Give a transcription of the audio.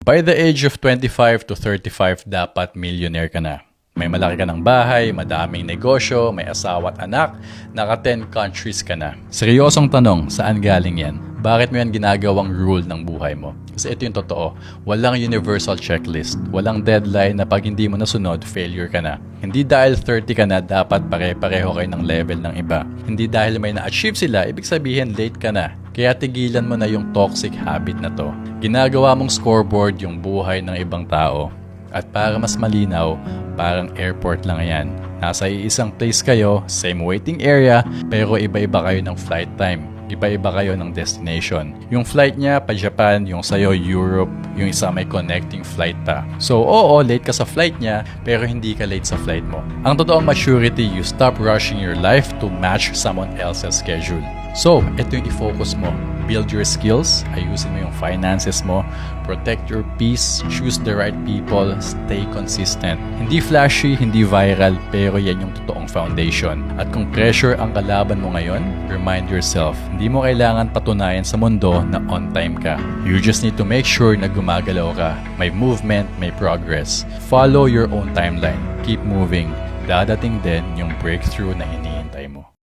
By the age of 25 to 35, dapat millionaire ka na. May malaki ka ng bahay, madaming negosyo, may asawa at anak, naka 10 countries ka na. Seryosong tanong, saan galing yan? Bakit mo yan ginagawang rule ng buhay mo? Kasi ito yung totoo, walang universal checklist, walang deadline na pag hindi mo nasunod, failure ka na. Hindi dahil 30 ka na, dapat pare-pareho kayo ng level ng iba. Hindi dahil may na-achieve sila, ibig sabihin late ka na. Kaya tigilan mo na yung toxic habit na to. Ginagawa mong scoreboard yung buhay ng ibang tao. At para mas malinaw, parang airport lang yan. Nasa iisang place kayo, same waiting area, pero iba-iba kayo ng flight time. Iba-iba kayo ng destination. Yung flight niya pa Japan, yung sa'yo Europe, yung isa may connecting flight pa. So oo, late ka sa flight niya, pero hindi ka late sa flight mo. Ang totoong maturity, you stop rushing your life to match someone else's schedule. So, ito yung i-focus mo. Build your skills, ayusin mo yung finances mo, protect your peace, choose the right people, stay consistent. Hindi flashy, hindi viral, pero yan yung totoong foundation. At kung pressure ang kalaban mo ngayon, remind yourself, hindi mo kailangan patunayan sa mundo na on time ka. You just need to make sure na gumagalaw ka. May movement, may progress. Follow your own timeline. Keep moving. Dadating din yung breakthrough na hinihingi.